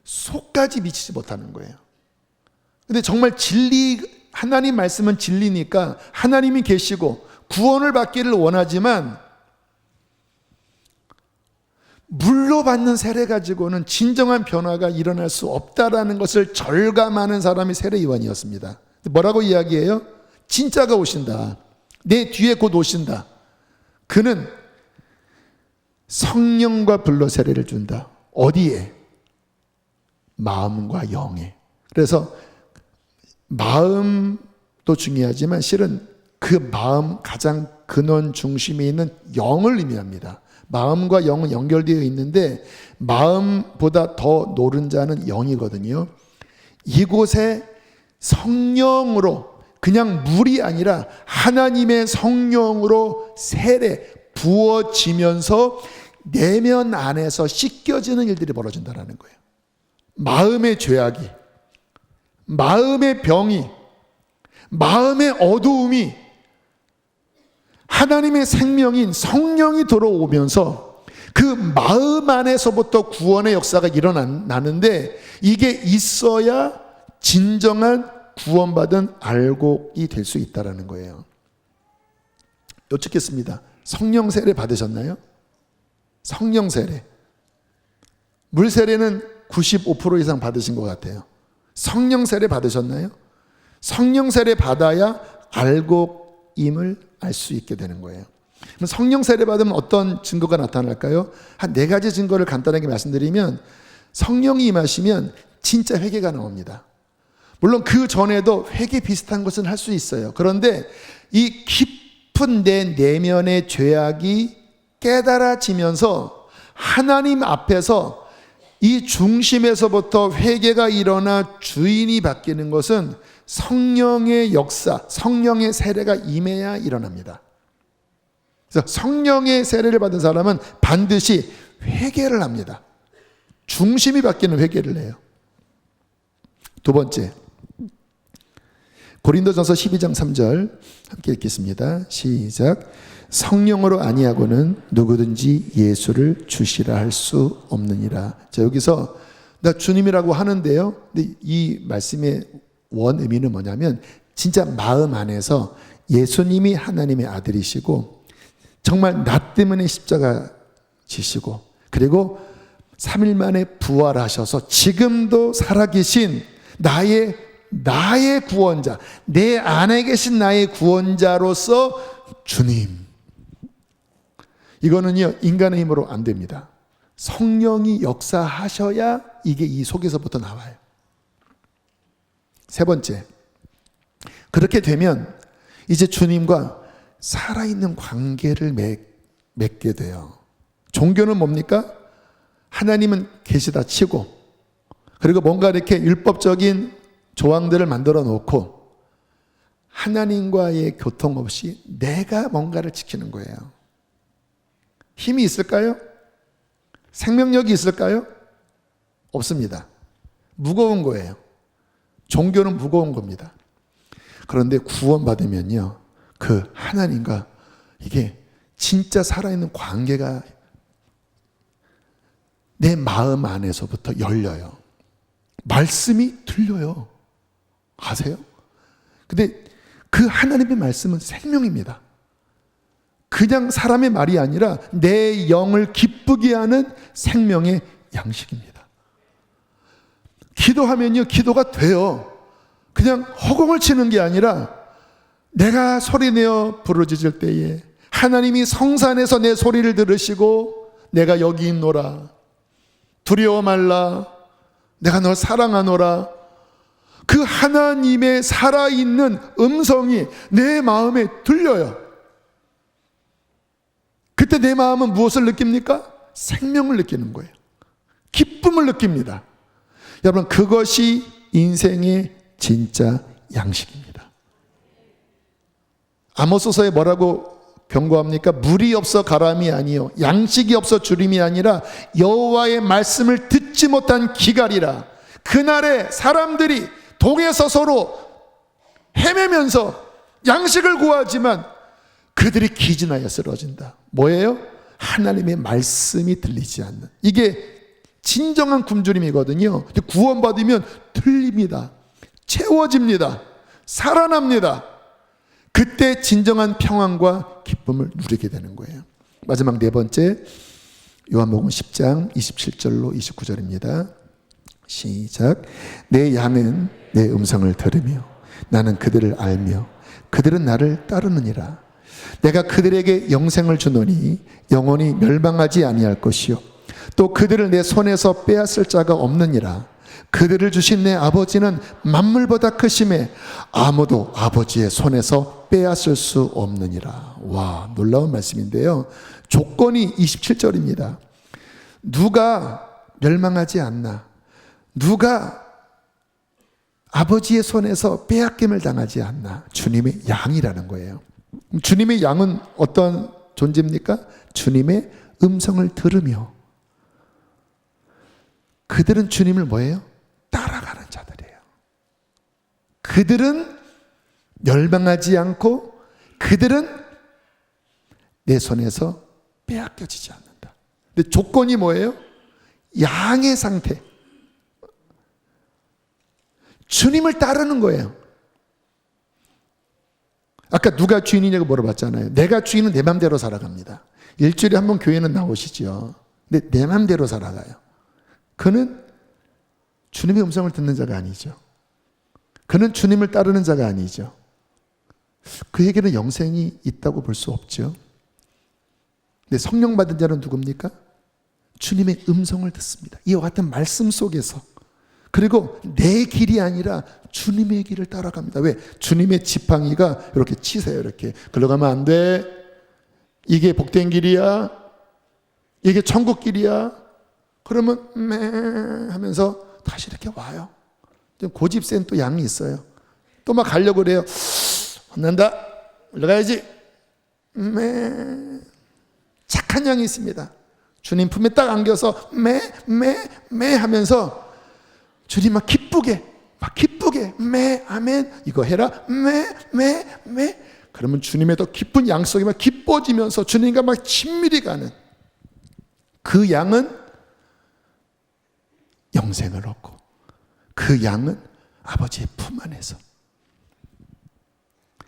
속까지 미치지 못하는 거예요. 근데 정말 하나님 말씀은 진리니까 하나님이 계시고 구원을 받기를 원하지만 물로 받는 세례 가지고는 진정한 변화가 일어날 수 없다라는 것을 절감하는 사람이 세례 요한이었습니다. 뭐라고 이야기해요? 진짜가 오신다. 내 뒤에 곧 오신다. 그는 성령과 불로 세례를 준다. 어디에? 마음과 영에. 그래서 마음도 중요하지만 실은 그 마음 가장 근원 중심에 있는 영을 의미합니다. 마음과 영은 연결되어 있는데 마음보다 더 노른자는 영이거든요. 이곳에 성령으로, 그냥 물이 아니라 하나님의 성령으로 세례 부어지면서 내면 안에서 씻겨지는 일들이 벌어진다는 거예요. 마음의 죄악이, 마음의 병이, 마음의 어두움이 하나님의 생명인 성령이 들어오면서 그 마음 안에서부터 구원의 역사가 일어나는데, 이게 있어야 진정한 구원받은 알곡이 될 수 있다는 거예요. 여쭙겠습니다. 성령 세례 받으셨나요? 성령 세례. 물 세례는 95% 이상 받으신 것 같아요. 성령 세례 받으셨나요? 성령 세례 받아야 알곡임을 알 수 있게 되는 거예요. 그럼 성령 세례 받으면 어떤 증거가 나타날까요? 한 4가지 증거를 간단하게 말씀드리면, 성령이 임하시면 진짜 회개가 나옵니다. 물론 그 전에도 회개 비슷한 것은 할 수 있어요. 그런데 이 깊은 내 내면의 죄악이 깨달아지면서 하나님 앞에서 이 중심에서부터 회개가 일어나 주인이 바뀌는 것은 성령의 역사, 성령의 세례가 임해야 일어납니다. 그래서 성령의 세례를 받은 사람은 반드시 회개를 합니다. 중심이 바뀌는 회개를 해요. 두 번째, 고린도전서 12장 3절 함께 읽겠습니다. 시작. 성령으로 아니하고는 누구든지 예수를 주시라 할 수 없느니라. 자, 여기서 나 주님이라고 하는데요. 근데 이 말씀의 원 의미는 뭐냐면 진짜 마음 안에서 예수님이 하나님의 아들이시고 정말 나 때문에 십자가 지시고 그리고 3일 만에 부활하셔서 지금도 살아계신 나의 구원자, 내 안에 계신 나의 구원자로서 주님. 이거는요, 인간의 힘으로 안 됩니다. 성령이 역사하셔야 이게 이 속에서부터 나와요. 세 번째, 그렇게 되면 이제 주님과 살아있는 관계를 맺게 돼요. 종교는 뭡니까? 하나님은 계시다 치고 그리고 뭔가 이렇게 율법적인 조항들을 만들어 놓고 하나님과의 교통 없이 내가 뭔가를 지키는 거예요. 힘이 있을까요? 생명력이 있을까요? 없습니다. 무거운 거예요. 종교는 무거운 겁니다. 그런데 구원받으면요, 그 하나님과 이게 진짜 살아있는 관계가 내 마음 안에서부터 열려요. 말씀이 들려요. 아세요? 근데 그 하나님의 말씀은 생명입니다. 그냥 사람의 말이 아니라 내 영을 기쁘게 하는 생명의 양식입니다. 기도하면요, 기도가 돼요. 그냥 허공을 치는 게 아니라 내가 소리내어 부르짖을 때에 하나님이 성산에서 내 소리를 들으시고 내가 여기 있노라, 두려워 말라, 내가 널 사랑하노라, 그 하나님의 살아있는 음성이 내 마음에 들려요. 그때 내 마음은 무엇을 느낍니까? 생명을 느끼는 거예요. 기쁨을 느낍니다. 여러분, 그것이 인생의 진짜 양식입니다. 아모스서에 뭐라고 경고합니까? 물이 없어 가람이 아니요 양식이 없어 주림이 아니라 여호와의 말씀을 듣지 못한 기갈이라. 그날에 사람들이 동에서 서로 헤매면서 양식을 구하지만 그들이 기진하여 쓰러진다. 뭐예요? 하나님의 말씀이 들리지 않는. 이게 진정한 굶주림이거든요. 근데 구원받으면 들립니다. 채워집니다. 살아납니다. 그때 진정한 평안과 기쁨을 누리게 되는 거예요. 마지막 네 번째, 요한복음 10장 27절로 29절입니다. 시작. 내 양은 내 음성을 들으며 나는 그들을 알며 그들은 나를 따르느니라. 내가 그들에게 영생을 주노니 영원히 멸망하지 아니할 것이요 또 그들을 내 손에서 빼앗을 자가 없느니라. 그들을 주신 내 아버지는 만물보다 크심에 아무도 아버지의 손에서 빼앗을 수 없느니라. 와, 놀라운 말씀인데요. 조건이 27절입니다. 누가 멸망하지 않나, 누가 아버지의 손에서 빼앗김을 당하지 않나. 주님의 양이라는 거예요. 주님의 양은 어떤 존재입니까? 주님의 음성을 들으며 그들은 주님을 뭐예요? 따라가는 자들이에요. 그들은 멸망하지 않고 그들은 내 손에서 빼앗겨지지 않는다. 근데 조건이 뭐예요? 양의 상태. 주님을 따르는 거예요. 아까 누가 주인이냐고 물어봤잖아요. 내가 주인은 내 맘대로 살아갑니다. 일주일에 한 번 교회는 나오시죠. 근데 내 맘대로 살아가요. 그는 주님의 음성을 듣는 자가 아니죠. 그는 주님을 따르는 자가 아니죠. 그에게는 영생이 있다고 볼 수 없죠. 근데 성령 받은 자는 누굽니까? 주님의 음성을 듣습니다. 이와 같은 말씀 속에서. 그리고 내 길이 아니라 주님의 길을 따라갑니다. 왜? 주님의 지팡이가 이렇게 치세요. 이렇게. 글로 가면 안 돼. 이게 복된 길이야. 이게 천국 길이야. 그러면 매 하면서 다시 이렇게 와요. 좀 고집센 또 양이 있어요. 또 막 가려고 그래요. 혼난다. 올라가야지. 매. 착한 양이 있습니다. 주님 품에 딱 안겨서 매 하면서 주님 막 기쁘게 매 아멘 이거 해라 매 그러면 주님의 더 깊은 양 속에 막 기뻐지면서 주님과 막 친밀히 가는 그 양은 영생을 얻고, 그 양은 아버지의 품 안에서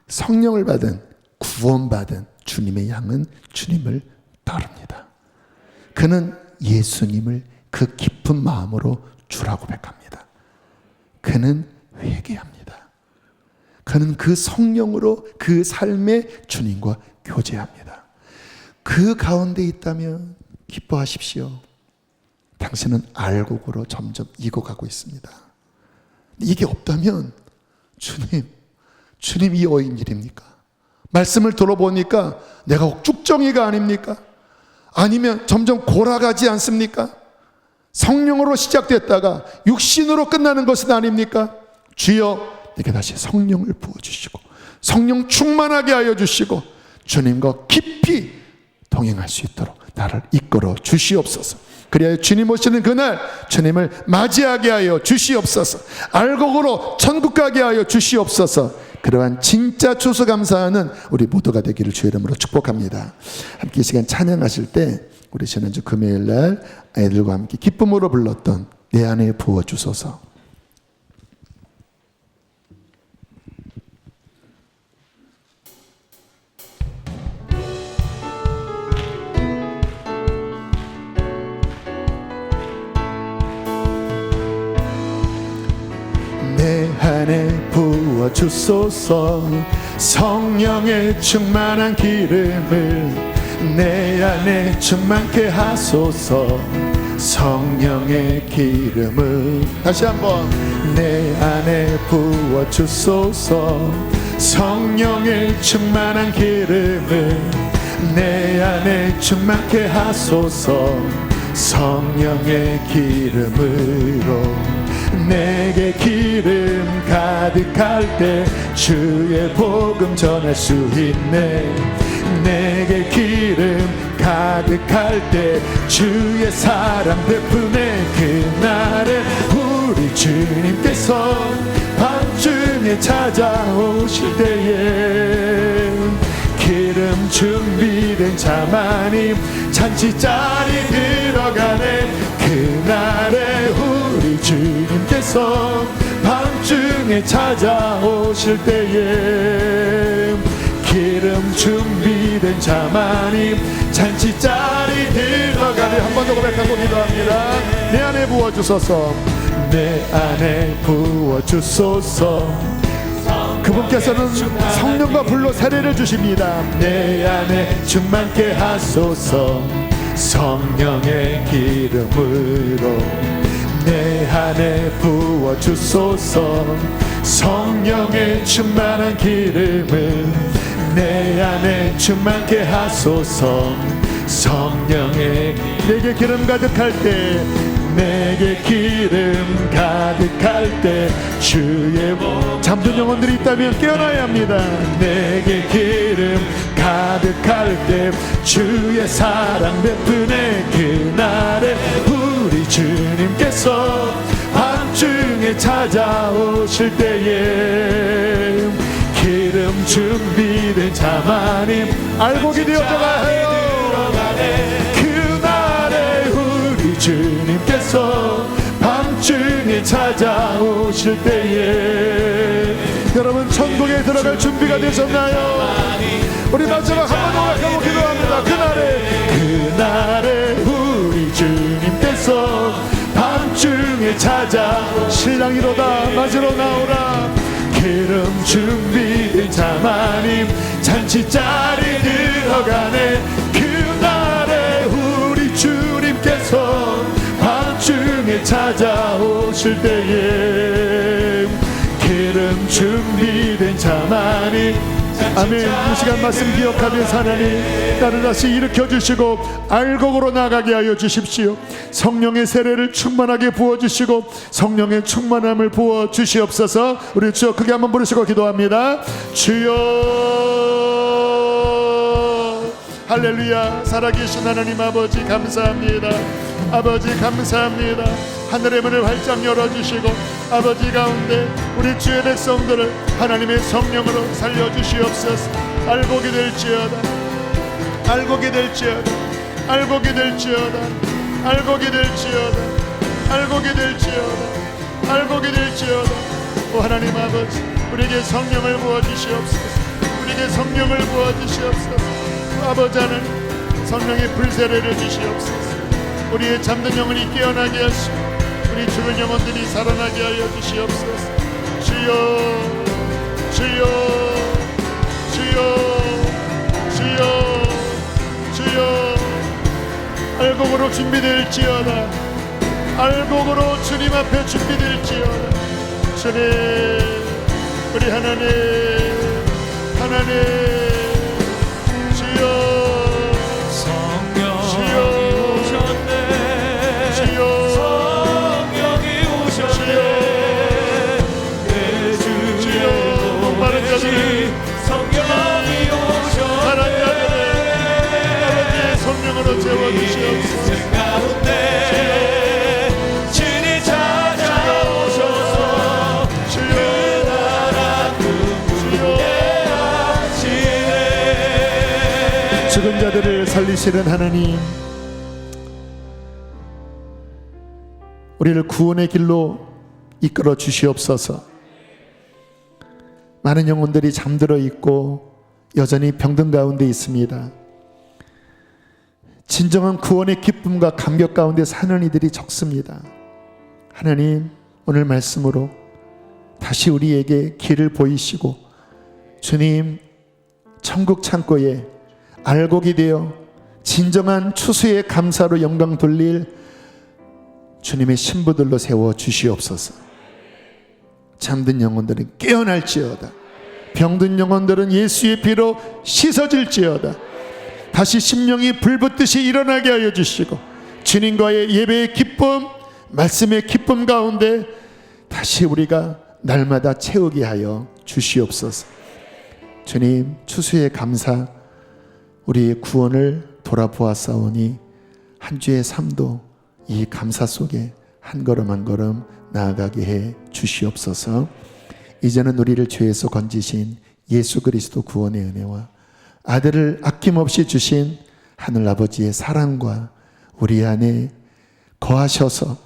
성령을 받은, 구원받은 주님의 양은 주님을 따릅니다. 그는 예수님을 그 깊은 마음으로 주라고 고백합니다. 그는 회개합니다. 그는 그 성령으로 그 삶의 주님과 교제합니다. 그 가운데 있다면 기뻐하십시오. 당신은 알곡으로 점점 익어가고 있습니다. 이게 없다면 주님 이 어인일입니까? 말씀을 들어보니까 내가 쭉정이가 아닙니까? 아니면 점점 골아가지 않습니까? 성령으로 시작됐다가 육신으로 끝나는 것은 아닙니까? 주여, 내게 다시 성령을 부어주시고 성령 충만하게 하여 주시고 주님과 깊이 동행할 수 있도록 나를 이끌어 주시옵소서. 그리하여 주님 오시는 그날 주님을 맞이하게 하여 주시옵소서. 알곡으로 천국 가게 하여 주시옵소서. 그러한 진짜 추수감사하는 우리 모두가 되기를 주의 이름으로 축복합니다. 함께 이 시간 찬양하실 때 우리 지난주 금요일날 아이들과 함께 기쁨으로 불렀던 내 안에 부어주소서. 내 안에 부어주소서. 성령의 충만한 기름을 내 안에 충만케 하소서. 성령의 기름을 다시 한번 내 안에 부어주소서. 성령의 충만한 기름을 내 안에 충만케 하소서. 성령의 기름으로 내게 기름 가득할 때 주의 복음 전할 수 있네. 내게 기름 가득할 때 주의 사랑 베푸네. 그날에 우리 주님께서 밤중에 찾아오실 때에 기름 준비된 자만이 잔치자리 들어가네. 그날에 우리 주님께서 밤중에 찾아오실 때에 기름 준비된 자만이 잔치자리 들어가네. 한 번 더 고백하고 기도합니다. 내 안에 부어주소서. 내 안에 부어주소서. 그분께서는 성령과 불로 세례를 주십니다. 내 안에 충만케 하소서. 성령의 기름으로 내 안에 부어주소서. 성령의 충만한 기름을 내 안에 충만케 하소서. 성령의 내게 기름 가득할 때 내게 기름 가득할 때 주의 잠든 영혼들이 있다면 깨어나야 합니다. 내게 기름 가득할 때 주의 사랑 베푸네. 그날에 우리 주님께서 밤중에 찾아오실 때에 기름 준비된 자만이 알곡이 되어져가 해요. 그날에 우리 주님께서 밤중에 찾아오실 때에 여러분 천국에 들어갈 준비가 되셨나요? 우리 마지막 한 번 더 하고 기도합니다. 그날에 우리 주님께서 밤중에 찾아 신랑이로다 맞으러 나오라. 기름 준비된 자만이 잔치자리 들어가네. 그날에 우리 주님께서 밤중에 찾아오실 때에 기름 준비된 자만이 아멘. 이 시간 말씀 기억하면서 하나님 나를 다시 일으켜주시고 알곡으로 나가게 하여 주십시오. 성령의 세례를 충만하게 부어주시고 성령의 충만함을 부어주시옵소서. 우리 주여 크게 한번 부르시고 기도합니다. 주여 할렐루야. 살아계신 하나님 아버지 감사합니다. 아버지 감사합니다. 하늘의 문을 활짝 열어주시고 아버지 가운데 우리 주의 백성들을 하나님의 성령으로 살려주시옵소서. 알고게 될지어다. 알고게 될지어다. 알고게 될지어다. 알고게 될지어다. 알고게 될지어다. 알고게 될지어다. 오 하나님 아버지, 우리에게 성령을 부어주시옵소서. 우리에게 성령을 부어주시옵소서. 아버지 하나님, 성령의 불세를 해주시옵소서. 우리의 잠든 영혼이 깨어나게 하시고 우리 죽은 영혼들이 살아나게 하여 주시옵소서. 주여 주여 주여 주여 주여. 알곡으로 준비될지어다. 알곡으로 주님 앞에 준비될지어다. 주님, 우리 하나님, 하나님, 주여, 성령이 오셨네. 주여, 성령이 오셨네. 내 주의 목마른 자들을, 성령이 오셨네. 가난 자들을 아버지의 성령으로 채워주시옵소서. 생 가운데 주님 찾아오셔서 그 나라 꿈꾸게 하시네. 죽은 자들을 살리시는 하나님, 우리를 구원의 길로 이끌어 주시옵소서. 많은 영혼들이 잠들어 있고 여전히 병든 가운데 있습니다. 진정한 구원의 기쁨과 감격 가운데 사는 이들이 적습니다. 하나님, 오늘 말씀으로 다시 우리에게 길을 보이시고 주님 천국 창고에 알곡이 되어 진정한 추수의 감사로 영광 돌릴 주님의 신부들로 세워 주시옵소서. 잠든 영혼들은 깨어날지어다. 병든 영혼들은 예수의 피로 씻어질지어다. 다시 심령이 불붙듯이 일어나게 하여 주시고 주님과의 예배의 기쁨, 말씀의 기쁨 가운데 다시 우리가 날마다 채우게 하여 주시옵소서. 주님, 추수의 감사, 우리의 구원을 돌아보았사오니 한 주의 삶도 이 감사 속에 한 걸음 한 걸음 나아가게 해 주시옵소서. 이제는 우리를 죄에서 건지신 예수 그리스도 구원의 은혜와 아들을 아낌없이 주신 하늘아버지의 사랑과 우리 안에 거하셔서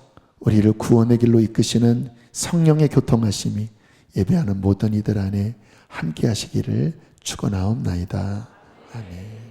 우리를 구원의 길로 이끄시는 성령의 교통하심이 예배하는 모든 이들 안에 함께 하시기를 축원하옵나이다. 아멘.